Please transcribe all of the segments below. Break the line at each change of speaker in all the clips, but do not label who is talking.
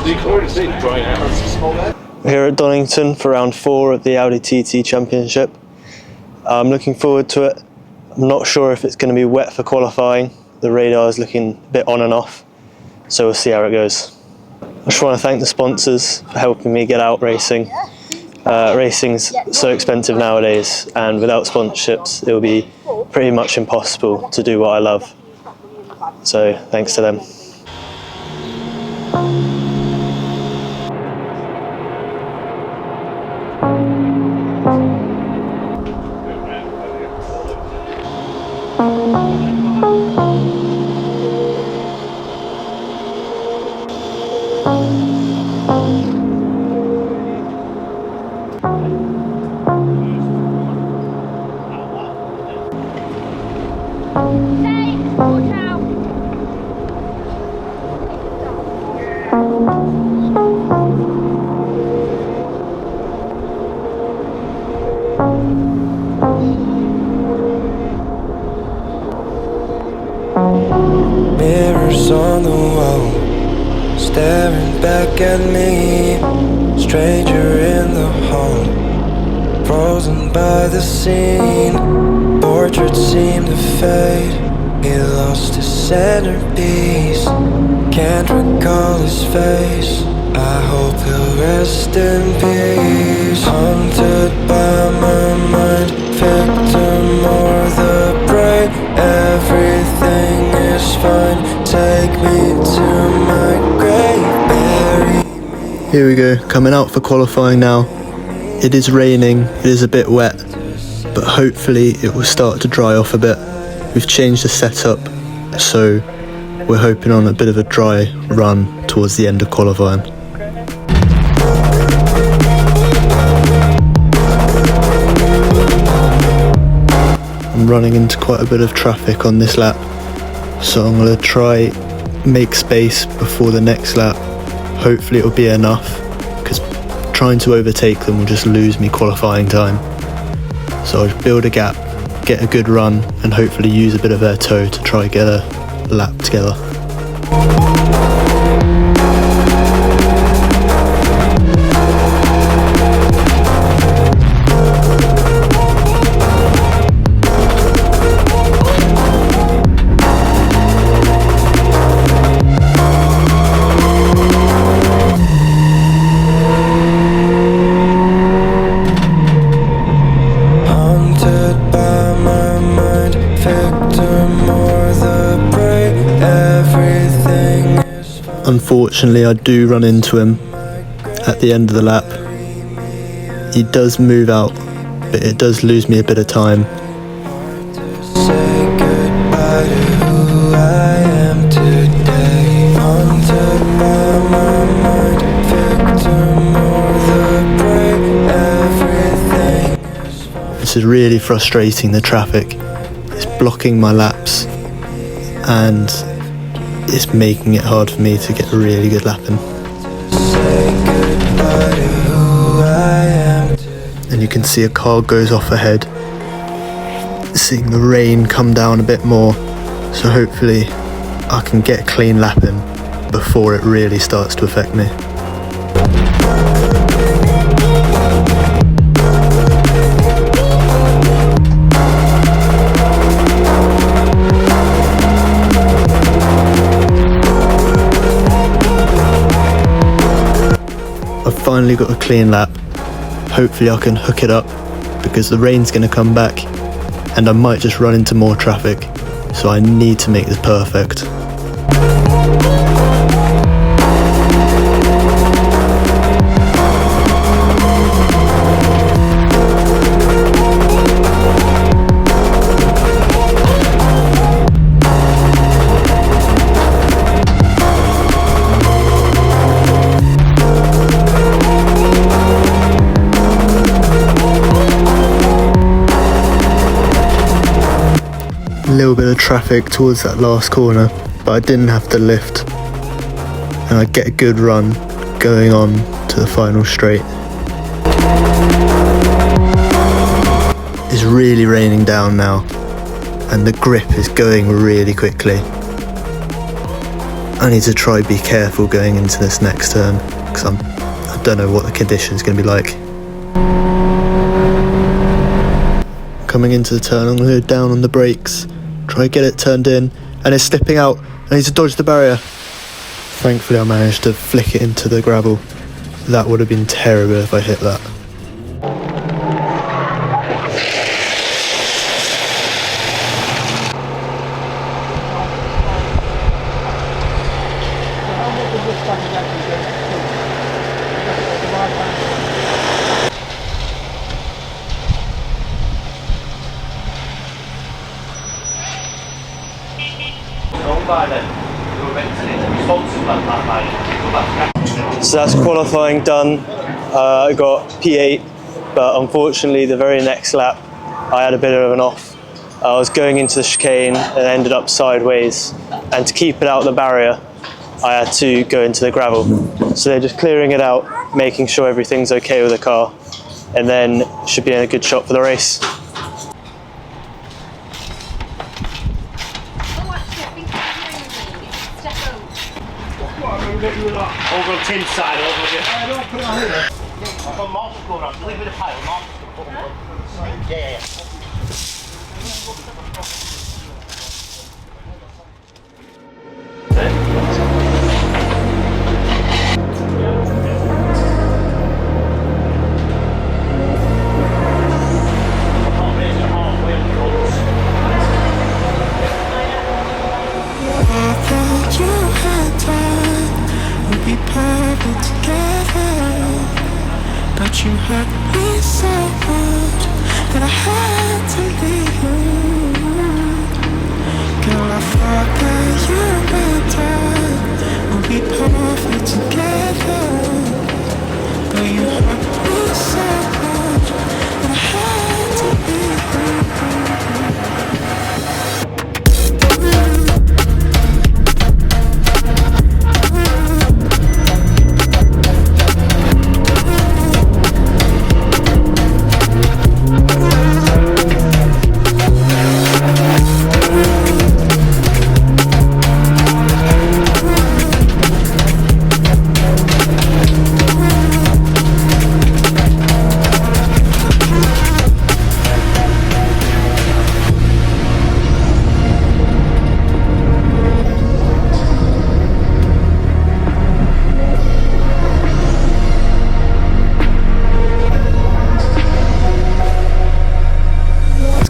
We're here at Donnington for round 4 of the Audi TT Championship. I'm looking forward to it. I'm not sure if it's going to be wet for qualifying. The radar is looking a bit on and off, so we'll see how it goes. I just want to thank the sponsors for helping me get out racing. Racing's so expensive nowadays, and without sponsorships it will be pretty much impossible to do what I love. So thanks to them.
Mirrors on the wall, staring back at me. Stranger in the hall, frozen by the scene. Portraits seem to fade, he lost his centerpiece. Can't recall his face, I hope he'll rest in peace. Haunted by my mind, victim or the prey. Everything is fine, take me to my grave, bury me.
Here we go, coming out for qualifying now. It is raining, it is a bit wet, but hopefully it will start to dry off a bit. We've changed the setup, so we're hoping on a bit of a dry run towards the end of qualifying. I'm running into quite a bit of traffic on this lap, so I'm going to try make space before the next lap. Hopefully it'll be enough, because trying to overtake them will just lose me qualifying time. So I'll build a gap, get a good run, and hopefully use a bit of their toe to try get a lap together. Unfortunately, I do run into him at the end of the lap. He does move out, but it does lose me a bit of time.
Say goodbye to who I am today. Haunted by my mind, victim or the prey. Everything is fine.
This is really frustrating, the traffic. It's blocking my laps, and it's making it hard for me to get a really good lap in. And you can see a car goes off ahead. Seeing the rain come down a bit more, so hopefully I can get a clean lap in before it really starts to affect me. I've finally got a clean lap. Hopefully I can hook it up, because the rain's going to come back and I might just run into more traffic, so I need to make this perfect. A little bit of traffic towards that last corner, but I didn't have to lift, and I get a good run going on to the final straight. It's really raining down now, and the grip is going really quickly. I need to try be careful going into this next turn because I don't know what the condition's going to be like. Coming into the turn, I'm going to go down on the brakes, try to get it turned in, and it's slipping out. I need to dodge the barrier. Thankfully I managed to flick it into the gravel. That would have been terrible if I hit that. So that's qualifying done. I got P8, but unfortunately the very next lap I had a bit of an off. I was going into the chicane and ended up sideways, and to keep it out of the barrier I had to go into the gravel. So they're just clearing it out, making sure everything's okay with the car, and then should be in a good shot for the race.
Over on Tim's side, over here. I don't put it on here. I've got Marcus going on. Leave it a pile. Marcus going to put it on. Yeah.
But you hurt me so much that I had to leave. Girl, I thought that you and I would be perfect together. But you hurt me so much that I had to leave.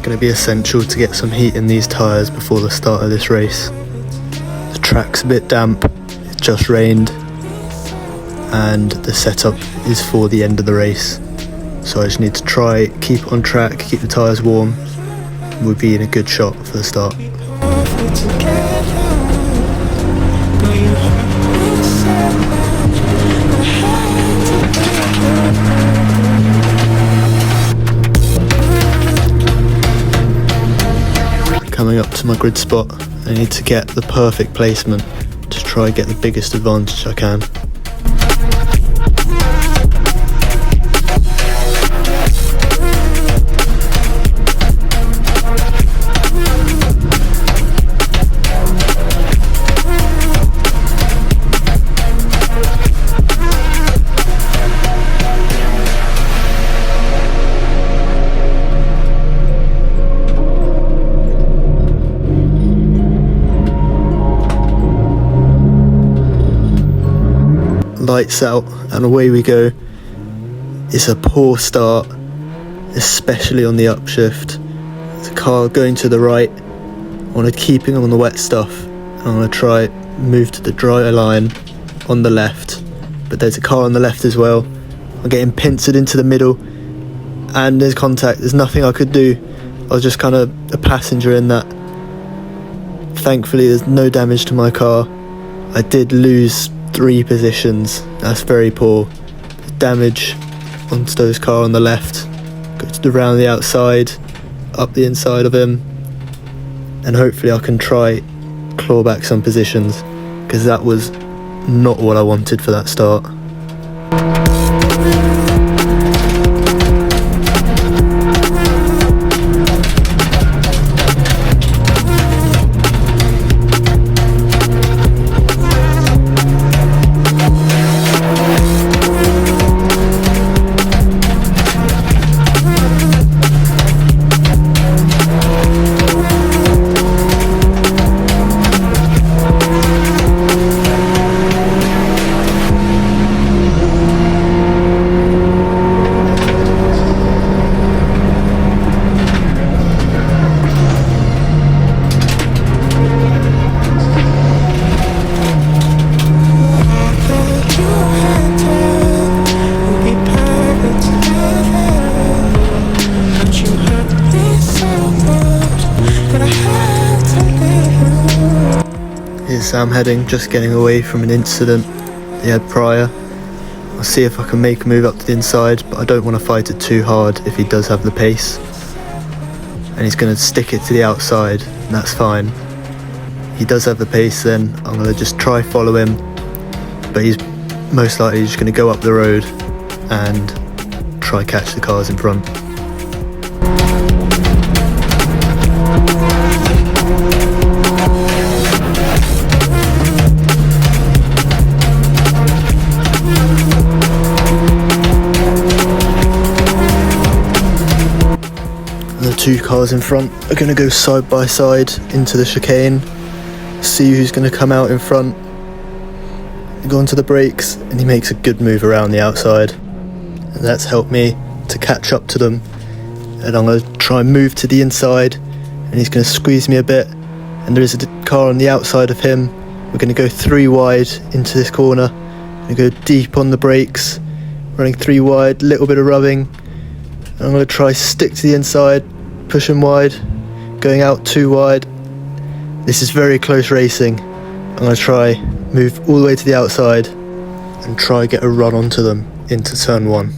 Going to be essential to get some heat in these tyres before the start of this race. The track's a bit damp, it just rained, and the setup is for the end of the race. So I just need to try, keep it on track, keep the tyres warm. We'll be in a good shot for the start. Coming up to my grid spot, I need to get the perfect placement to try and get the biggest advantage I can. Lights out and away we go. It's a poor start, especially on the upshift. The car going to the right. I want to keep him on the wet stuff. I'm going to try move to the dry line on the left, but there's a car on the left as well. I'm getting pincered into the middle and there's contact. There's nothing I could do. I was just kind of a passenger in that. Thankfully there's no damage to my car. I did lose 3 positions, that's very poor. Damage on Stowe's car on the left, go around the outside, up the inside of him, and hopefully I can try claw back some positions, because that was not what I wanted for that start. I'm heading, just getting away from an incident he had prior. I'll see if I can make a move up to the inside, but I don't want to fight it too hard if he does have the pace. And he's going to stick it to the outside, and that's fine. He does have the pace, then I'm going to just try follow him, but he's most likely just going to go up the road and try catch the cars in front. The two cars in front are going to go side by side into the chicane, see who's going to come out in front, go onto the brakes, and he makes a good move around the outside, and that's helped me to catch up to them. And I'm going to try and move to the inside, and he's going to squeeze me a bit, and there is a car on the outside of him. We're going to go 3 wide into this corner and go deep on the brakes, running 3 wide, little bit of rubbing. I'm going to try stick to the inside, push him wide, going out 2 wide. This is very close racing. I'm going to try move all the way to the outside and try get a run onto them into turn 1.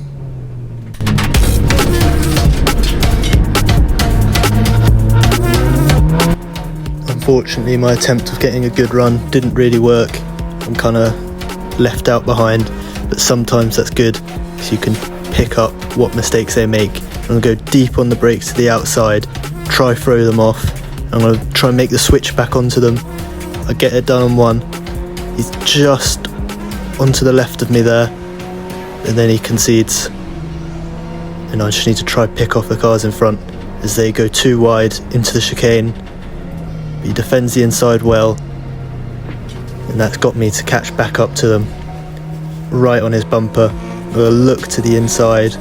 Unfortunately, my attempt of getting a good run didn't really work. I'm kind of left out behind, but sometimes that's good because you can pick up what mistakes they make. I'm going to go deep on the brakes to the outside, try throw them off. I'm going to try and make the switch back onto them. I get it done on 1. He's just onto the left of me there, and then he concedes. And I just need to try pick off the cars in front as they go 2 wide into the chicane. He defends the inside well, and that's got me to catch back up to them, right on his bumper. I'm going to look to the inside,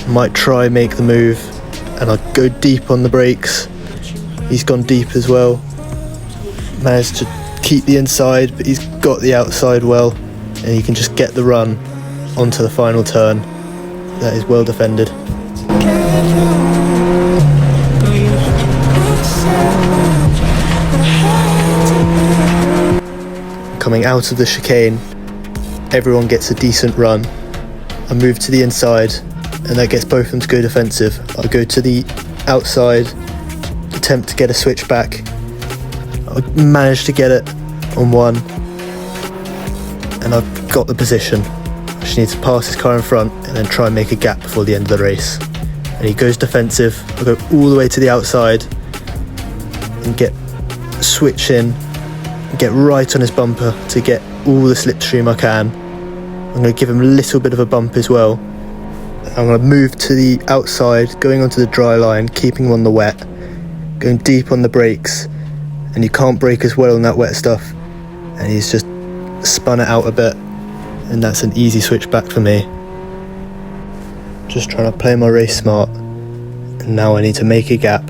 might try make the move, and I'll go deep on the brakes. He's gone deep as well, managed to keep the inside, but he's got the outside well, and he can just get the run onto the final turn. That is well defended. Coming out of the chicane, everyone gets a decent run. I move to the inside, and that gets both of them to go defensive. I go to the outside, attempt to get a switch back. I managed to get it on 1, and I've got the position. I just need to pass this car in front and then try and make a gap before the end of the race. And he goes defensive. I go all the way to the outside and get switch in, get right on his bumper to get all the slipstream I can. I'm going to give him a little bit of a bump as well. I'm going to move to the outside, going onto the dry line, keeping him on the wet, going deep on the brakes, and you can't brake as well on that wet stuff, and he's just spun it out a bit, and that's an easy switch back for me. Just trying to play my race smart, and now I need to make a gap.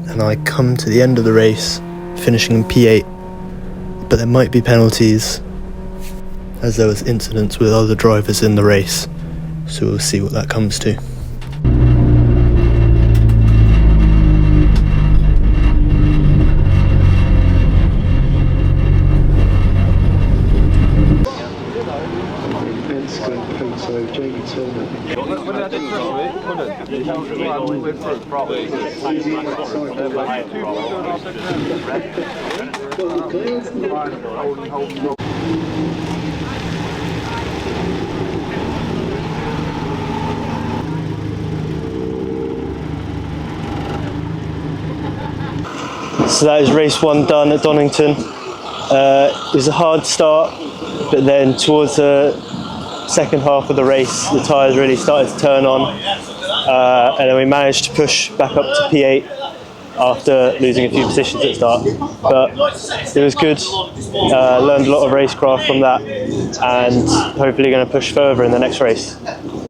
And I come to the end of the race, finishing in P8, but there might be penalties, as there was incidents with other drivers in the race, so we'll see what that comes to. So that is race 1 done at Donnington. It was a hard start, but then towards the second half of the race, the tyres really started to turn on, and then we managed to push back up to P8 after losing a few positions at the start. But it was good, learned a lot of racecraft from that, and hopefully going to push further in the next race.